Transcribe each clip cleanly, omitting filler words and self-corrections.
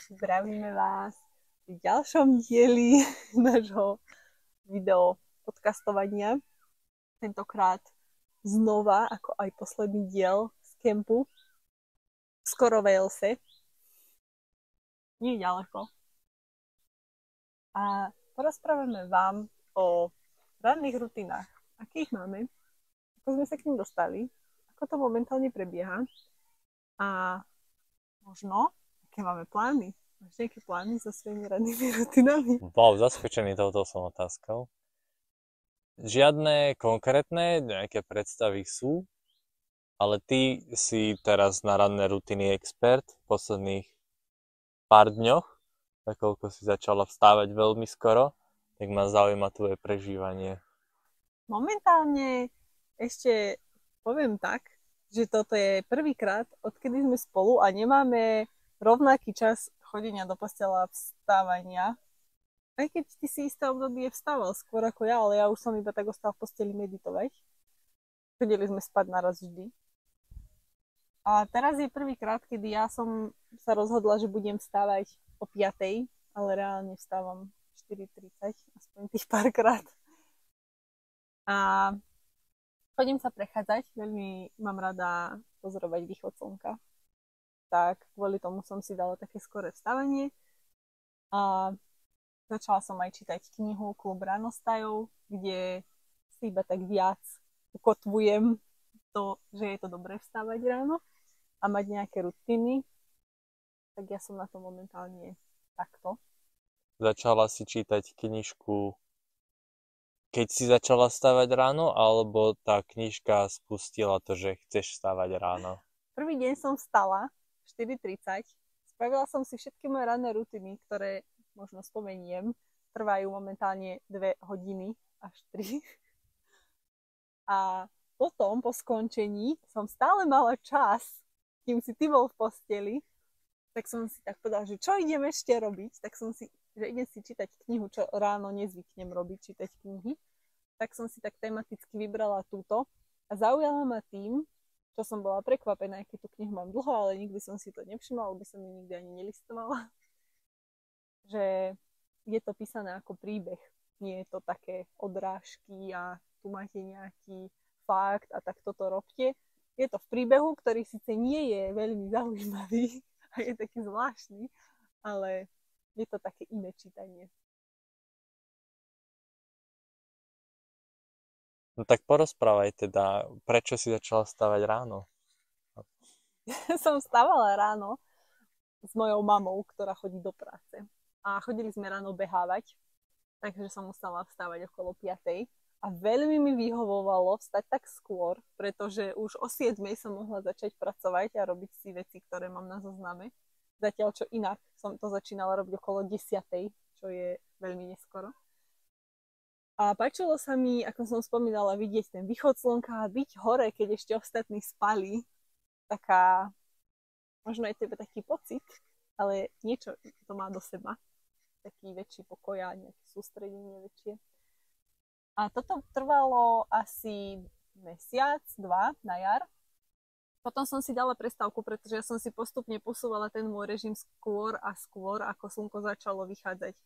Zdravíme vás v ďalšom dieli nášho video podcastovania. Tentokrát znova, ako aj posledný diel z kempu skoro v Walese. Nie ďaleko. A porozprávame vám o ranných rutinách. Akých máme? Ako sme sa k nim dostali? Ako to momentálne prebieha? A možno, aké máme plány? Máš nejaké plány so svojimi rannými rutinami? Wow, zaskočený touto som otázkou. Žiadne konkrétne nejaké predstavy sú, ale ty si teraz na ranné rutiny expert v posledných pár dňoch, nakoľko si začala vstávať veľmi skoro, tak ma zaujíma tvoje prežívanie. Momentálne ešte poviem tak, že toto je prvýkrát, odkedy sme spolu a nemáme rovnaký čas chodenia do postela a vstávania. Aj keď ty si isté obdobie vstával skôr ako ja, ale ja už som iba tak ostal v posteli meditovať. Chodili sme spať naraz vždy. A teraz je prvýkrát, kedy ja som sa rozhodla, že budem vstávať o 5:00, ale reálne vstávam 4:30, aspoň tých párkrát. A chodím sa prechádzať, veľmi mám rada pozorovať východ slnka. Tak kvôli tomu som si dala také skoré vstávanie. A začala som aj čítať knihu Klub ránostajov, kde si iba tak viac ukotvujem to, že je to dobré vstávať ráno a mať nejaké rutiny. Tak ja som na to momentálne takto. Začala si čítať knižku, keď si začala vstávať ráno, alebo tá knižka spustila to, že chceš vstávať ráno? Prvý deň som vstala 4:30, spravila som si všetky moje ranné rutiny, ktoré možno spomeniem, trvajú momentálne 2 hodiny až 3. A potom, po skončení, som stále mala čas, kým si ty bol v posteli, tak som si tak povedala, že čo idem ešte robiť, že idem si čítať knihu, čo ráno nezvyknem robiť, čítať knihy. Tak som si tak tematicky vybrala túto a zaujala ma tým, čo som bola prekvapená, keď tú knihu mám dlho, ale nikdy som si to nevšimla, lebo som ju nikdy ani nelistovala, že je to písané ako príbeh. Nie je to také odrážky a tu máte nejaký fakt a tak toto robte. Je to v príbehu, ktorý síce nie je veľmi zaujímavý a je taký zvláštny, ale je to také iné čítanie. No tak porozprávaj teda, prečo si začala vstávať ráno? Som vstávala ráno s mojou mamou, ktorá chodí do práce. A chodili sme ráno behávať, takže som musela vstávať okolo 5:00. A veľmi mi vyhovovalo vstať tak skôr, pretože už o 7:00 som mohla začať pracovať a robiť si veci, ktoré mám na zozname. Zatiaľ, čo inak som to začínala robiť okolo 10:00, čo je veľmi neskoro. A páčilo sa mi, ako som spomínala, vidieť ten východ slnka a byť hore, keď ešte ostatní spali. Taká, možno je tebe taký pocit, ale niečo to má do seba. Taký väčší pokoj a nejaké sústredenie väčšie. A toto trvalo asi mesiac, 2 na jar. Potom som si dala prestávku, pretože ja som si postupne posúvala ten môj režim skôr a skôr, ako slnko začalo vychádzať.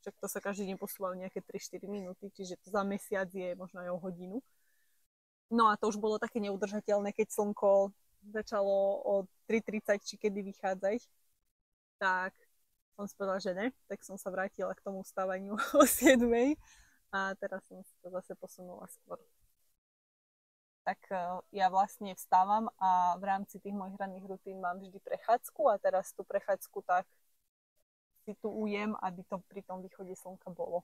Však to sa každý deň posúval nejaké 3-4 minúty, čiže to za mesiac je možno aj o hodinu. No a to už bolo také neudržateľné, keď slnko začalo o 3:30 či kedy vychádzať. Tak som si povedala, že ne, tak som sa vrátila k tomu vstávaniu o 7:00 a teraz som si to zase posunula skôr. Tak ja vlastne vstávam a v rámci tých mojich ranných rutín mám vždy prechádzku a teraz tú prechádzku tak si tu ujem, aby to pri tom východe slnka bolo.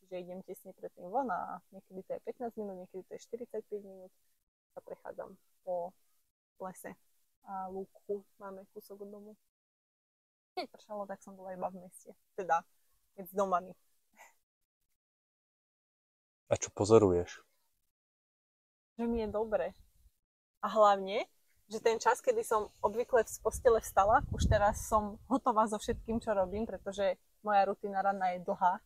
Čiže idem tesne predtým von a niekedy to je 15 minút, niekedy to je 45 minút a prechádzam po lese a lúku. Máme kúsok od domu. Keď pršalo, tak som bola iba v meste. Teda, keď s domami. A čo pozoruješ? Že mi je dobre. A hlavne, že ten čas, kedy som obvykle z postele vstala, už teraz som hotová so všetkým, čo robím, pretože moja rutina ranná je dlhá.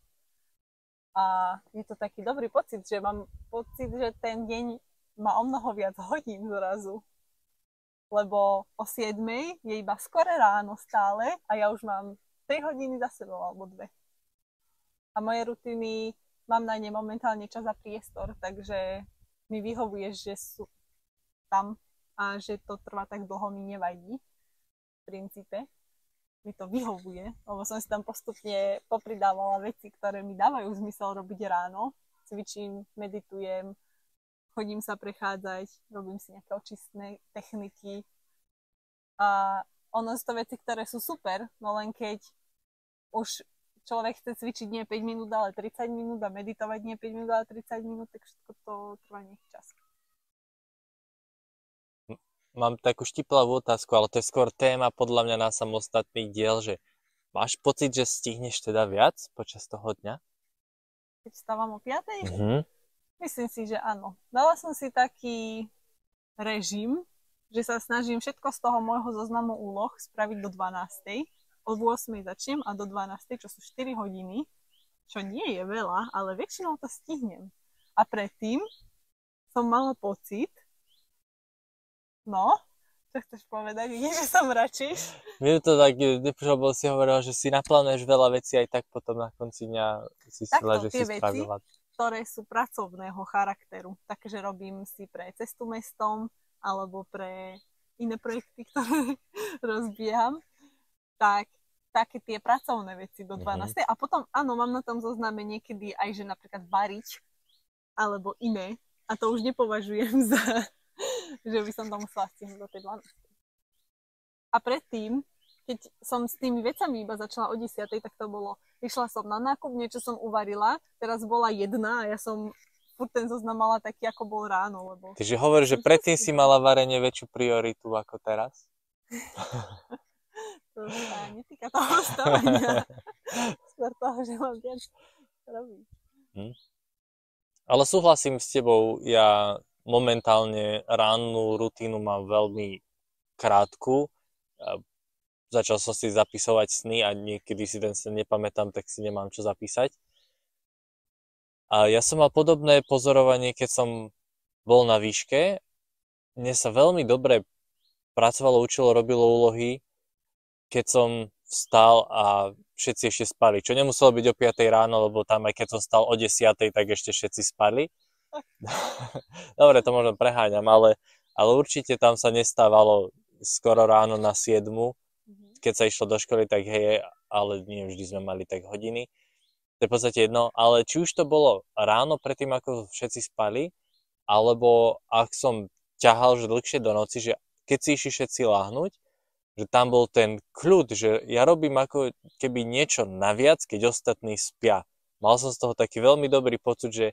A je to taký dobrý pocit, že mám pocit, že ten deň má o mnoho viac hodín zrazu. Lebo o 7:00 je iba skore ráno stále a ja už mám 3 hodiny za sebou alebo 2. A moje rutiny, mám na ne momentálne čas a priestor, takže mi vyhovuje, že sú tam a že to trvá tak dlho, mi nevadí v princípe. Mi to vyhovuje, lebo som si tam postupne popridávala veci, ktoré mi dávajú zmysel robiť ráno. Cvičím, meditujem, chodím sa prechádzať, robím si nejaké očistné techniky. A ono sú to veci, ktoré sú super, no len keď už človek chce cvičiť nie 5 minút, ale 30 minút a meditovať nie 5 minút, ale 30 minút, tak všetko to trvá nejaký čas. Mám takú štiplavú otázku, ale to je skôr téma podľa mňa na samostatný diel, že máš pocit, že stihneš teda viac počas toho dňa? Keď vstávam o 5? Mhm. Myslím si, že áno. Dala som si taký režim, že sa snažím všetko z toho môjho zoznamu úloh spraviť do 12. Od 8. začnem a do 12. čo sú 4 hodiny, čo nie je veľa, ale väčšinou to stihnem. A predtým som mala pocit, no, čo chceš povedať, kde som radšej? Mne to tak, lebo si hovorila, že si naplánuješ veľa vecí aj tak potom na konci dňa si sila, že si spravila. Ktoré sú pracovného charakteru. Takže robím si pre cestu mestom alebo pre iné projekty, ktoré rozbieham. Tak také tie pracovné veci do 12. A potom, áno, mám na tom zozname niekedy aj, že napríklad variť alebo iné. A to už nepovažujem za, že by som to musela stihnúť do tej 12. A predtým, keď som s tými vecami iba začala o 10, tak to bolo, išla som na nákup, niečo som uvarila, teraz bola jedna a ja som furt ten zoznam mala taký, ako bol ráno. Lebo... Takže hovoríš, že predtým si mala varenie väčšiu prioritu ako teraz? To sa netýka toho stavania. Skôr toho, že mám viac robiť. Ale súhlasím s tebou, ja momentálne rannú rutínu mám veľmi krátku. Začal som si zapisovať sny a niekedy si ten sen nepamätám, tak si nemám čo zapísať. A ja som mal podobné pozorovanie, keď som bol na výške. Mne sa veľmi dobre pracovalo, učilo, robilo úlohy, keď som vstal a všetci ešte spali. Čo nemuselo byť o 5 ráno, lebo tam aj keď som vstal o 10, tak ešte všetci spali. Dobre, to možno preháňam, ale určite tam sa nestávalo skoro ráno na 7. Keď sa išlo do školy, tak hej, ale nie vždy sme mali tak hodiny. To je v podstate jedno, ale či už to bolo ráno predtým, ako všetci spali, alebo ak som ťahal že dlhšie do noci, že keď si išli všetci láhnuť, že tam bol ten kľud, že ja robím ako keby niečo naviac, keď ostatní spia. Mal som z toho taký veľmi dobrý pocit, že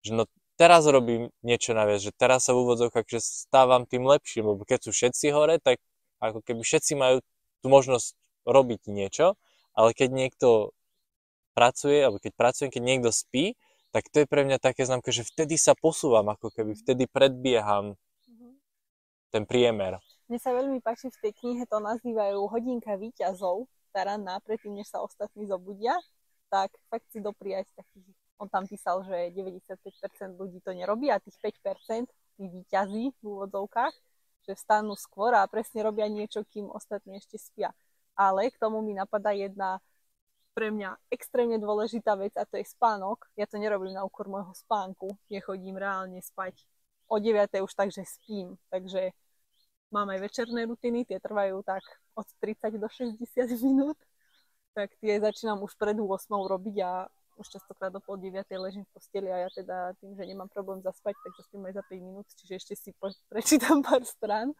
no teraz robím niečo naviac, že teraz sa v úvodzovkách, že stávam tým lepším, lebo keď sú všetci hore, tak ako keby všetci majú tú možnosť robiť niečo, ale keď niekto pracuje, alebo keď pracujem, keď niekto spí, tak to je pre mňa také známka, že vtedy sa posúvam, ako keby vtedy predbieham ten priemer. Mne sa veľmi páči, v tej knihe to nazývajú hodinka víťazov, tá ranná, predtým, než sa ostatní zobudia, tak fakt si dopriať takých, on tam písal, že 95% ľudí to nerobí a tých 5% tí víťazí v úvodzovkách, že vstanú skôr a presne robia niečo, kým ostatní ešte spia. Ale k tomu mi napadá jedna pre mňa extrémne dôležitá vec a to je spánok. Ja to nerobím na úkor môjho spánku. Ja chodím reálne spať o 9 už tak, že spím. Takže mám aj večerné rutiny, tie trvajú tak od 30 do 60 minút. Tak tie začínam už pred 8 robiť a už častokrát do pol 9 ležím v posteli a ja teda tým, že nemám problém zaspať, tak zaspím aj za 5 minút, čiže ešte si prečítam pár strán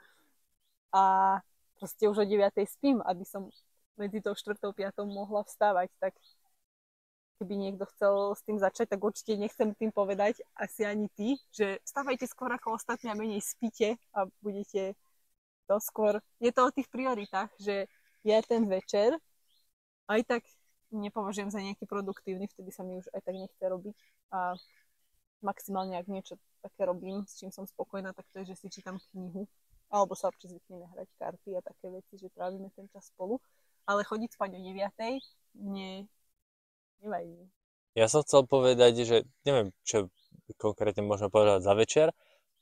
a proste už o 9 spím, aby som medzi tou 4. a 5. mohla vstávať, tak keby niekto chcel s tým začať, tak určite nechcem tým povedať, asi ani ty, že vstávajte skôr ako ostatní a menej spíte a budete to skôr. Je to o tých prioritách, že ja ten večer aj tak nepovažujem za nejaký produktívny, vtedy sa mi už aj tak nechce robiť a maximálne, ak niečo také robím, s čím som spokojná, tak to je, že si čítam knihu alebo sa občas zvykneme hrať karty a také veci, že trávime ten čas spolu, ale chodiť spať o 9 mne nevadí. Ja som chcel povedať, že neviem, čo konkrétne môžeme povedať za večer,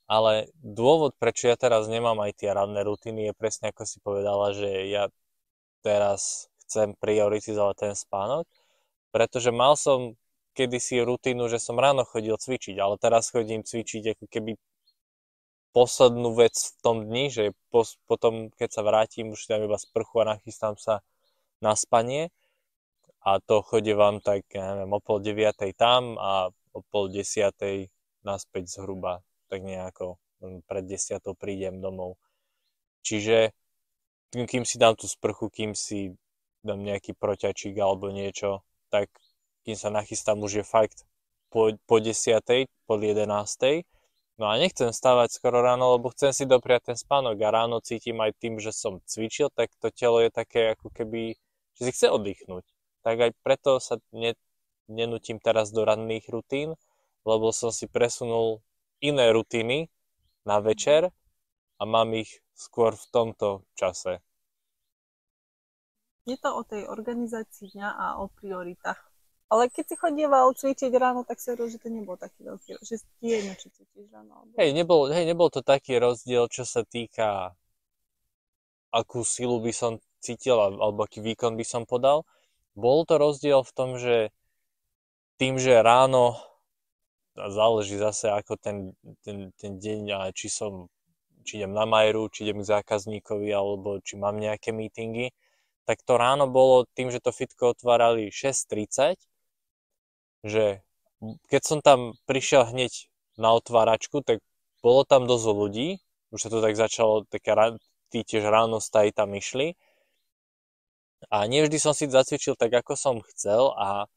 ale dôvod, prečo ja teraz nemám aj tie ranné rutiny, je presne ako si povedala, že ja teraz chcem prioritizovať ten spánok, pretože mal som kedysi rutinu, že som ráno chodil cvičiť, ale teraz chodím cvičiť ako keby poslednú vec v tom dni, že potom, keď sa vrátim, už dám iba sprchu a nachystám sa na spanie a to chodievam tak, ja neviem, o 8:30 tam a o 9:30 naspäť zhruba, tak nejako pred 10 prídem domov. Čiže kým si dám tú sprchu, kým si dám nejaký proťačík alebo niečo, tak kým sa nachystám, už je fakt po 10, po 11. No a nechcem stávať skoro ráno, lebo chcem si dopriať ten spánok a ráno cítim aj tým, že som cvičil, tak to telo je také ako keby, že si chce oddychnúť. Tak aj preto sa nenutím teraz do ranných rutín, lebo som si presunul iné rutiny na večer a mám ich skôr v tomto čase. Je to o tej organizácii dňa a o prioritách. Ale keď si chodieval cvičiť ráno, tak si hovoril, že to nebol taký veľký, že ti jedno, či cvičíš ráno. Alebo... Nebol to taký rozdiel, čo sa týka, akú silu by som cítil, alebo aký výkon by som podal. Bol to rozdiel v tom, že tým, že ráno, záleží zase ako ten deň, a či idem na Majru, či idem k zákazníkovi, alebo či mám nejaké meetingy, tak to ráno bolo tým, že to fitko otvárali 6:30, že keď som tam prišiel hneď na otváračku, tak bolo tam dosť ľudí, už sa to tak začalo, tí tiež ráno stají tam išli a nevždy som si zacvičil tak, ako som chcel a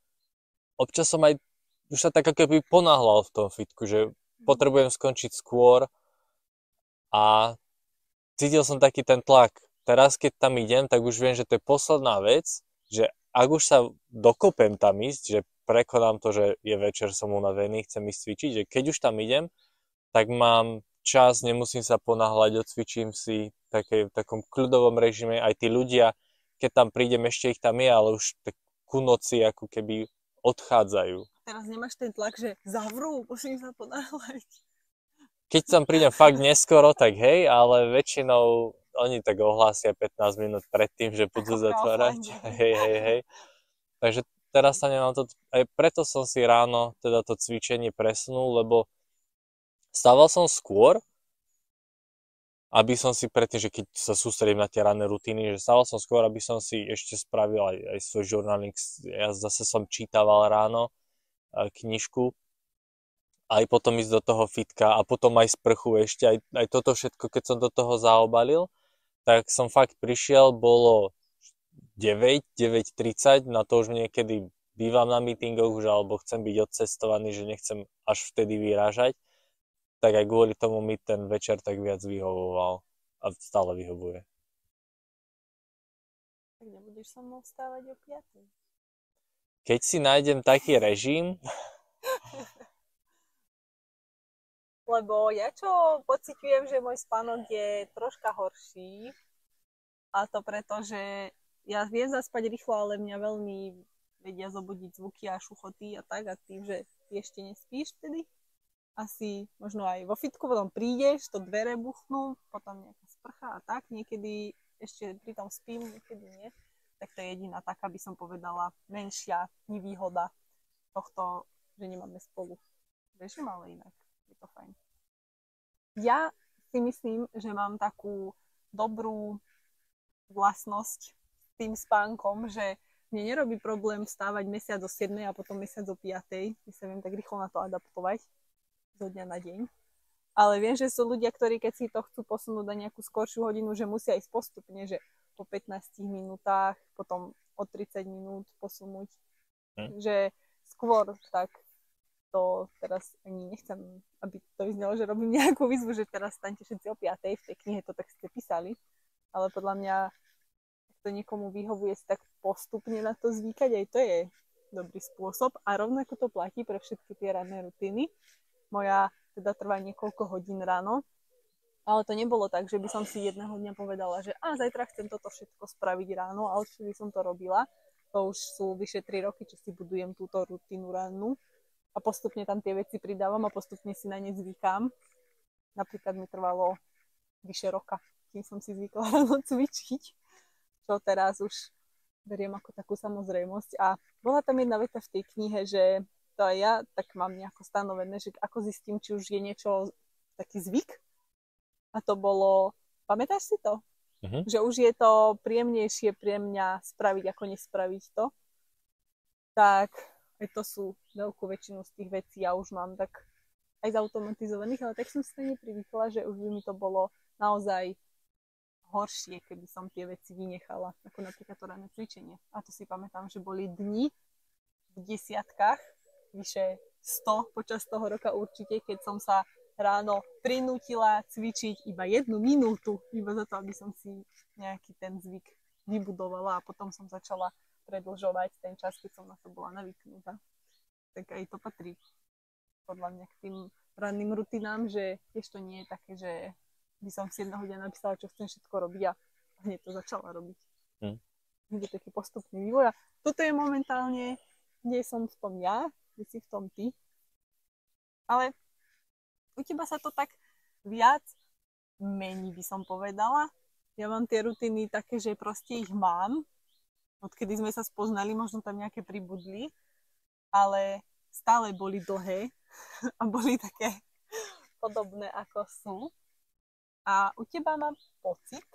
občas som aj už sa tak ako keby ponáhľal v tom fitku, že potrebujem skončiť skôr a cítil som taký ten tlak. Teraz, keď tam idem, tak už viem, že to je posledná vec, že ak už sa dokopem tam ísť, že prekonám to, že je večer, som unavený, chcem ísť cvičiť, že keď už tam idem, tak mám čas, nemusím sa ponáhľať, odcvičím si v takom kľudovom režime. Aj tí ľudia, keď tam prídem, ešte ich tam je, ale už tak ku noci ako keby odchádzajú. Teraz nemáš ten tlak, že zavrú, musím sa ponáhľať. Keď tam prídem fakt neskoro, tak hej, ale väčšinou oni tak ohlásia 15 minút predtým, že budú zatvárať. Hej. Takže teraz sa nemám to, aj preto som si ráno teda to cvičenie presunul, lebo stával som skôr, aby som si predtým, že keď sa sústredím na tie ranné rutiny, že stával som skôr, aby som si ešte spravil aj svoj journaling. Ja zase som čítaval ráno knižku, aj potom ísť do toho fitka a potom aj sprchu ešte, aj toto všetko, keď som do toho zaobalil, tak som fakt prišiel, bolo 9:30, na to už niekedy bývam na meetingoch už, alebo chcem byť odcestovaný, že nechcem až vtedy vyrážať, tak aj kvôli tomu mi ten večer tak viac vyhovoval a stále vyhovuje. Tak nebudeš so mnou vstávať o 5:00? Keď si nájdem taký režim... Lebo ja čo pociťujem, že môj spánok je troška horší a to preto, že ja viem zaspať rýchlo, ale mňa veľmi vedia zobudiť zvuky a šuchoty a tak a tým, že ty ešte nespíš vtedy, asi možno aj vo fitku, potom prídeš, to dvere buchnú, potom nejaká sprcha a tak, niekedy ešte pri tom spím, niekedy nie, tak to je jediná taká, by som povedala, menšia nevýhoda tohto, že nemáme spolu režim, ale inak je to fajn. Ja si myslím, že mám takú dobrú vlastnosť s tým spánkom, že mne nerobí problém vstávať mesiac o 7 a potom mesiac o 5. My sa viem tak rýchlo na to adaptovať zo dňa na deň. Ale viem, že sú ľudia, ktorí keď si to chcú posunúť na nejakú skoršiu hodinu, že musia ísť postupne, že po 15 minútach, potom o 30 minút posunúť. Že skôr tak to teraz ani nechcem, aby to vyznelo, že robím nejakú výzvu, že teraz staňte všetci o 5. V tej knihe to tak ste písali. Ale podľa mňa, ak to niekomu vyhovuje si tak postupne na to zvykať, aj to je dobrý spôsob. A rovnako to platí pre všetky tie ranné rutiny. Moja teda trvá niekoľko hodín ráno. Ale to nebolo tak, že by som si jedného dňa povedala, že zajtra chcem toto všetko spraviť ráno a odtedy som to robila. To už sú vyše 3 roky, čo si budujem túto rutinu rannú. A postupne tam tie veci pridávam a postupne si na ne zvykám. Napríklad mi trvalo vyše roka, kým som si zvykla ráno cvičiť. Čo teraz už beriem ako takú samozrejmosť. A bola tam jedna veta v tej knihe, že to aj ja tak mám nejako stanovené, že ako zistím, či už je niečo taký zvyk. A to bolo, pamätáš si to? Že už je to príjemnejšie pre mňa spraviť, ako nespraviť to. Tak aj to sú veľkú väčšinu z tých vecí ja už mám tak aj zautomatizovaných, ale tak som si neprivykla, že už by mi to bolo naozaj horšie, keby som tie veci vynechala, ako napríklad to ranné cvičenie. A to si pamätám, že boli dni v desiatkách, vyše 100 počas toho roka určite, keď som sa ráno prinútila cvičiť iba 1 minútu, iba za to, aby som si nejaký ten zvyk vybudovala a potom som začala predĺžovať ten čas, keď som na to bola navyknutá. Tak aj to patrí podľa mňa k tým ranným rutinám, že tiež to nie je také, že by som si jedného dňa napísala, čo chcem všetko robiť a hneď to začala robiť. Je taký postupný vývoj. A toto je momentálne, kde som v tom ja, kde si v tom ty. Ale u teba sa to tak viac mení, by som povedala. Ja mám tie rutiny také, že proste ich mám. Odkedy sme sa spoznali, možno tam nejaké pribudli, ale stále boli dlhé a boli také podobné, ako sú. A u teba mám pocit,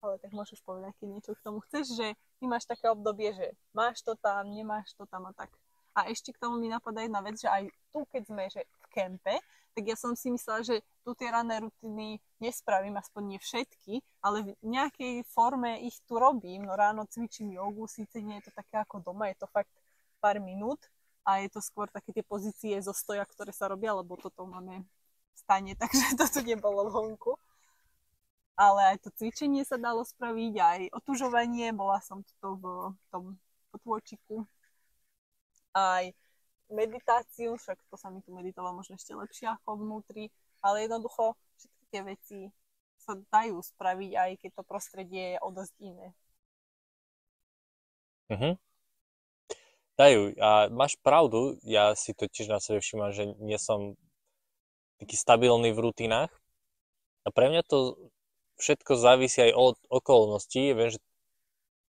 ale tak môžeš povedať, keď niečo k tomu chceš, že ty máš také obdobie, že máš to tam, nemáš to tam a tak. A ešte k tomu mi napadá jedna vec, že aj tu, keď sme že v kempe, tak ja som si myslela, že tu tie ranné rutiny nespravím, aspoň nie všetky, ale v nejakej forme ich tu robím. No ráno cvičím jogu, síce nie je to také ako doma, je to fakt pár minút a je to skôr také tie pozície zo stoja, ktoré sa robia, lebo toto máme v stane, takže to tu nebolo vonku. Ale aj to cvičenie sa dalo spraviť, aj otužovanie, bola som tu v tom potôčiku, aj meditáciu, však to sa mi tu meditovalo možno ešte lepšie ako vnútri, ale jednoducho všetky tie veci sa dajú spraviť, aj keď to prostredie je o dosť iné. Dajú. A máš pravdu, ja si to tiež na sebe všímam, že nie som taký stabilný v rutinách. A pre mňa to všetko závisí aj od okolností. Viem, že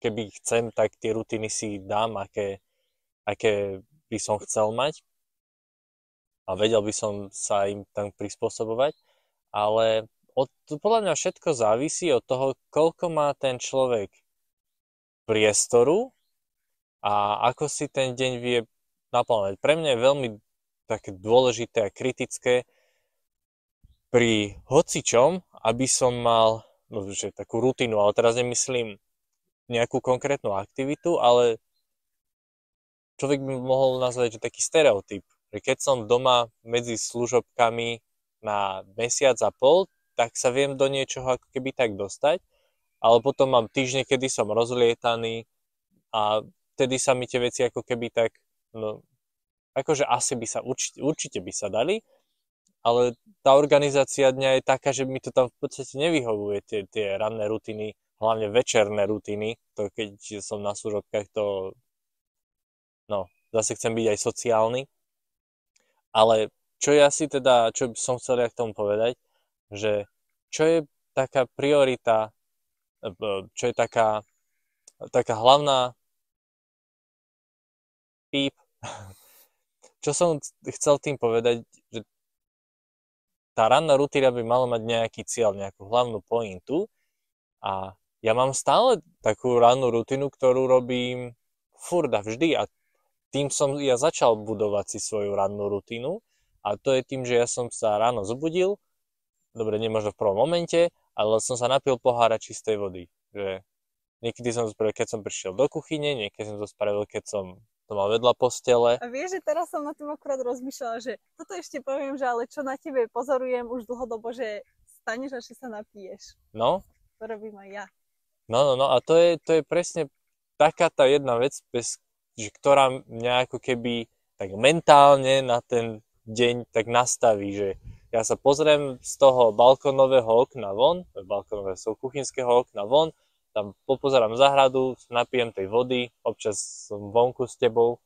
keby chcem, tak tie rutiny si dám, aké by som chcel mať a vedel by som sa im tam prispôsobovať, ale podľa mňa všetko závisí od toho, koľko má ten človek priestoru a ako si ten deň vie naplánovať. Pre mňa je veľmi také dôležité a kritické pri hocičom, aby som mal že takú rutinu, ale teraz nemyslím nejakú konkrétnu aktivitu, ale človek by mohol nazvať, že taký stereotyp. Že keď som doma medzi služobkami na mesiac a pol, tak sa viem do niečoho ako keby tak dostať, ale potom mám týždne, kedy som rozlietaný a vtedy sa mi tie veci ako keby tak, no, akože asi by sa, určite by sa dali, ale tá organizácia dňa je taká, že mi to tam v podstate nevyhovuje, tie ranné rutiny, hlavne večerné rutiny, to keď som na služobkách, to no, zase chcem byť aj sociálny, ale čo by som chcel ja k tomu povedať, že čo je taká priorita, čo je taká hlavná čo som chcel tým povedať, že tá ranná rutina by mala mať nejaký cieľ, nejakú hlavnú pointu a ja mám stále takú rannú rutinu, ktorú robím furt a vždy a tým som ja začal budovať si svoju rannú rutinu a to je tým, že ja som sa ráno zobudil, dobre, nie možno v prvom momente, ale som sa napil pohára čistej vody. Že niekedy som to spravil, keď som prišiel do kuchyne, niekedy som to spravil, keď som to mal vedľa postele. A vieš, že teraz som na tým akurát rozmýšľala, že toto ešte poviem, že ale čo na tebe pozorujem už dlhodobo, že staneš a že sa napiješ. No. To robím aj ja. No a to je presne taká tá jedna vec, ktorá mňa ako keby tak mentálne na ten deň tak nastaví, že ja sa pozriem z toho balkónového okna von, kuchynského okna von, tam popozerám záhradu, napijem tej vody, občas som vonku s tebou.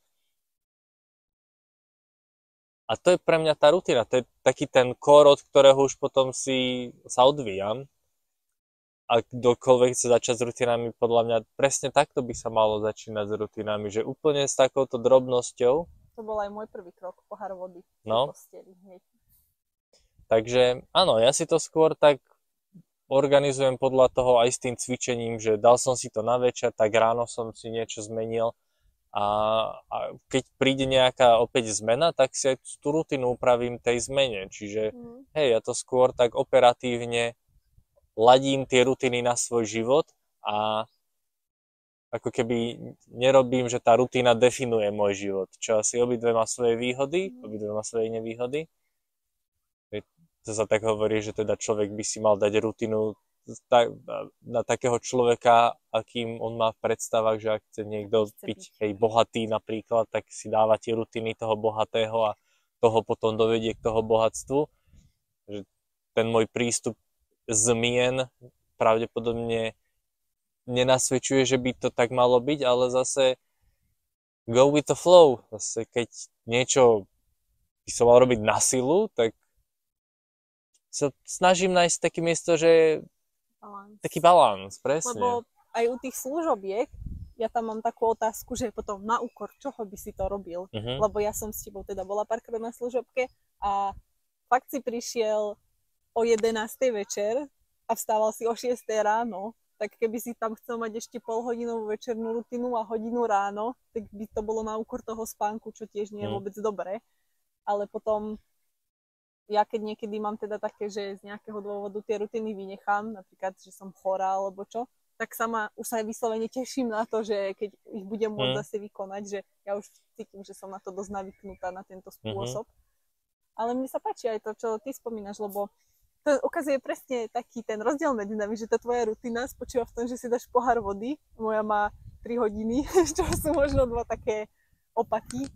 A to je pre mňa tá rutina, to je taký ten kór, od ktorého už potom sa odvíjam. ak kdokoľvek chce začať s rutinami, podľa mňa presne takto by sa malo začínať s rutinami, že úplne s takouto drobnosťou. To bol aj môj prvý krok, pohár vody No. v posteli hneď. Takže áno, ja si to skôr tak organizujem podľa toho aj s tým cvičením, že dal som si to na večer, tak ráno som si niečo zmenil a keď príde nejaká opäť zmena, tak si aj tú rutinu upravím tej zmene. Čiže hej, ja to skôr tak operatívne ladím tie rutiny na svoj život a ako keby nerobím, že tá rutina definuje môj život. Čo asi obidve má svoje výhody, obidve má svoje nevýhody. To sa tak hovorí, že teda človek by si mal dať rutinu na takého človeka, akým on má v predstavách, že ak chce niekto byť hej, bohatý napríklad, tak si dáva tie rutiny toho bohatého a toho potom dovedie k toho bohatstvu. Že ten môj prístup zmien pravdepodobne nenasvedčuje, že by to tak malo byť, ale zase go with the flow. Zase keď niečo by som mal robiť na silu, tak sa snažím nájsť také miesto, že taký balans, presne. Lebo aj u tých služobiek, ja tam mám takú otázku, že potom na úkor čoho by si to robil. Lebo ja som s tebou teda bola párkrát na služobke a fakt si prišiel o 11. večer a vstával si o 6. ráno, tak keby si tam chcel mať ešte polhodinovú večernú rutinu a hodinu ráno, tak by to bolo na úkor toho spánku, čo tiež nie je vôbec dobré. Ale potom ja keď niekedy mám teda také, že z nejakého dôvodu tie rutiny vynechám, napríklad, že som chorá alebo čo, tak už sa aj vyslovene teším na to, že keď ich budem môcť zase vykonať, že ja už cítim, že som na to dosť navyknutá na tento spôsob. Ale mne sa páči aj to, čo ty spomínaš, lebo to ukazuje presne taký ten rozdiel medzi nami, že tá tvoja rutina spočíva v tom, že si dáš pohár vody, moja má 3 hodiny, čo sú možno 2 také opaky.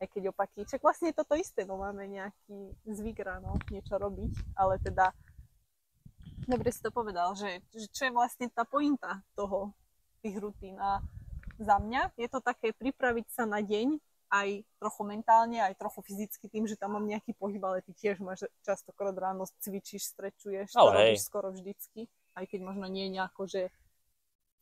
Aj keď opaky. Čak vlastne je toto isté, no máme nejaký zvyk ráno niečo robiť, ale teda dobre si to povedal, že čo je vlastne tá pointa toho, tých rutín. A za mňa je to také pripraviť sa na deň aj trochu mentálne, aj trochu fyzicky tým, že tam mám nejaký pohyb, ale ty tiež máš častokrát ráno cvičíš, strečuješ, to robíš skoro vždycky, aj keď možno nie je nejako, že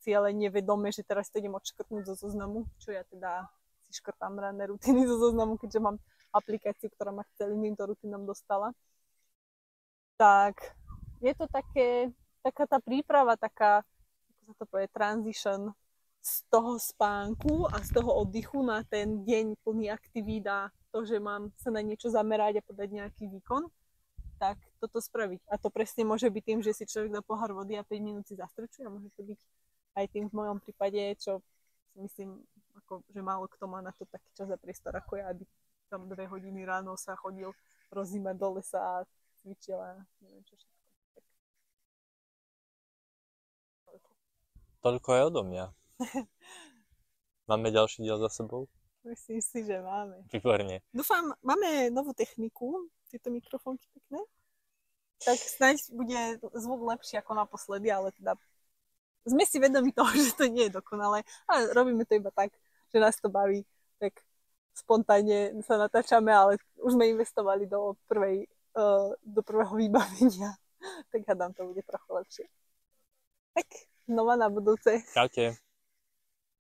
cieľene vedome, že teraz to idem odškrtnúť zo zoznamu, čo ja teda škrtám ranné rutiny zo zoznamu, keďže mám aplikáciu, ktorá ma k celým týmto rutinám dostala. Tak je to taká tá príprava, taká, ako sa to povie, transition z toho spánku a z toho oddychu na ten deň plný aktivít a to, že mám sa na niečo zamerať a podať nejaký výkon, tak toto spraviť. A to presne môže byť tým, že si človek dá pohár vody a 5 minút si zastrčuje. A môže to byť aj tým v mojom prípade, čo si myslím, že málo kto má na to taký čas a priestor ako ja, aby tam 2 hodiny ráno sa chodil rozímať do lesa a cvičil a neviem čo všetko. Toľko aj odo mňa. Máme ďalší diel za sebou? Myslím si, že máme. Výborne. Dúfam, máme novú techniku, tieto mikrofónky pekné. Tak snáď bude zvuk lepší ako naposledy, ale teda sme si vedomi toho, že to nie je dokonalé, ale robíme to iba tak, že nás to baví, tak spontánne sa natáčame, ale už sme investovali do prvého vybavenia, tak hádam, to bude trochu lepšie. Tak, znova na budúce. Čaute.